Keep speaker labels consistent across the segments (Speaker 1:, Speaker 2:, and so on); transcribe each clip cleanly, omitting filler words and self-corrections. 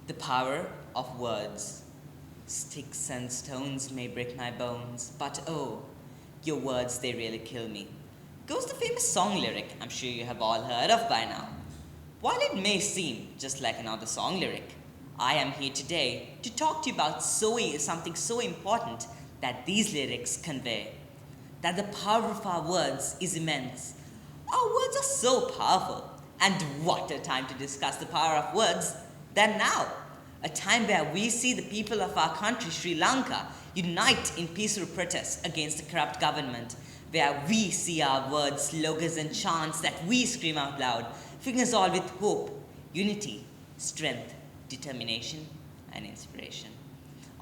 Speaker 1: The power of words. Sticks and stones may break my bones, but oh, your words, they really kill me. Goes the famous song lyric I'm sure you have all heard of by now. While it may seem just like another song lyric, I am here today to talk to you about something so important that these lyrics convey. That the power of our words is immense. Our words are so powerful, and what a time to discuss the power of words than now. A time where we see the people of our country, Sri Lanka, unite in peaceful protest against the corrupt government, where we see our words, slogans, and chants that we scream out loud, filling us all with hope, unity, strength, determination, and inspiration.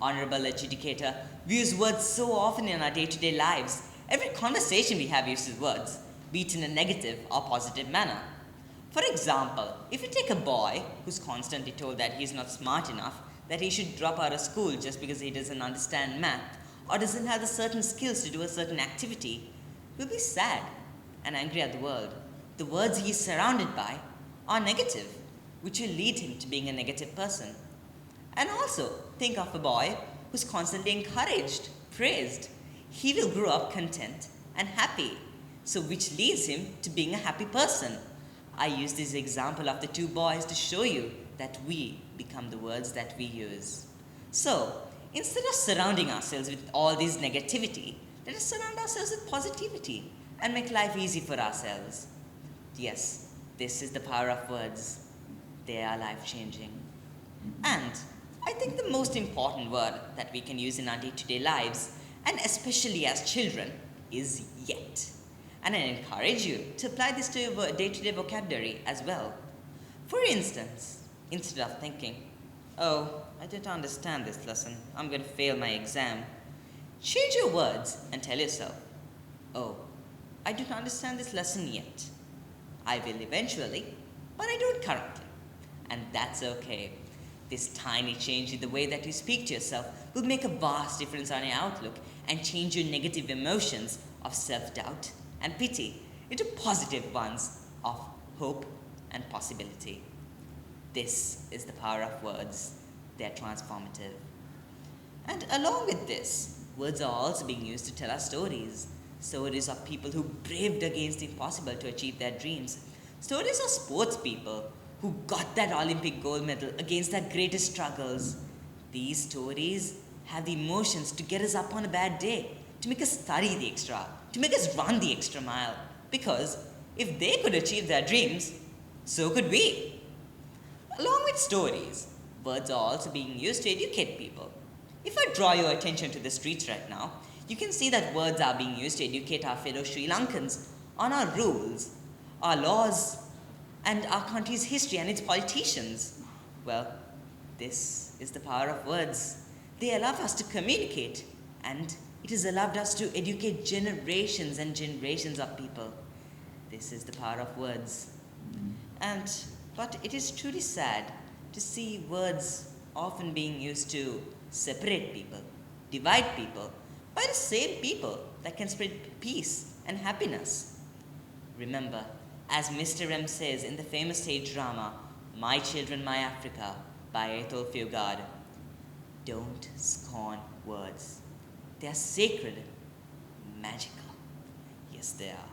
Speaker 1: Honorable adjudicator, we use words so often in our day-to-day lives. Every conversation we have uses words, be it in a negative or positive manner. For example, if you take a boy who's constantly told that he's not smart enough, that he should drop out of school just because he doesn't understand math or doesn't have the certain skills to do a certain activity, he'll be sad and angry at the world. The words he's surrounded by are negative, which will lead him to being a negative person. And also, think of a boy who's constantly encouraged, praised. He will grow up content and happy, so which leads him to being a happy person. I use this example of the two boys to show you that we become the words that we use. So, instead of surrounding ourselves with all this negativity, let us surround ourselves with positivity and make life easy for ourselves. Yes, this is the power of words. They are life-changing. And I think the most important word that we can use in our day-to-day lives, and especially as children, is yet. And I encourage you to apply this to your day-to-day vocabulary as well. For instance, instead of thinking, oh, I don't understand this lesson, I'm going to fail my exam, change your words and tell yourself, oh, I don't understand this lesson yet. I will eventually, but I don't currently. And that's okay. This tiny change in the way that you speak to yourself will make a vast difference on your outlook and change your negative emotions of self-doubt and pity into positive ones of hope and possibility. This is the power of words. They are transformative. And along with this, words are also being used to tell us stories. Stories of people who braved against the impossible to achieve their dreams. Stories of sports people who got that Olympic gold medal against their greatest struggles. These stories have the emotions to get us up on a bad day, to make us study the extra, to make us run the extra mile. Because if they could achieve their dreams, so could we. Along with stories, words are also being used to educate people. If I draw your attention to the streets right now, you can see that words are being used to educate our fellow Sri Lankans on our rules, our laws, and our country's history and its politicians. Well, this is the power of words. They allow us to communicate, and it has allowed us to educate generations and generations of people. This is the power of words. But it is truly sad to see words often being used to separate people, divide people, by the same people that can spread peace and happiness. Remember, as Mr. M says in the famous stage drama, My Children, My Africa, by Ethel Fugard, don't scorn words. They are sacred, magical. Yes, they are.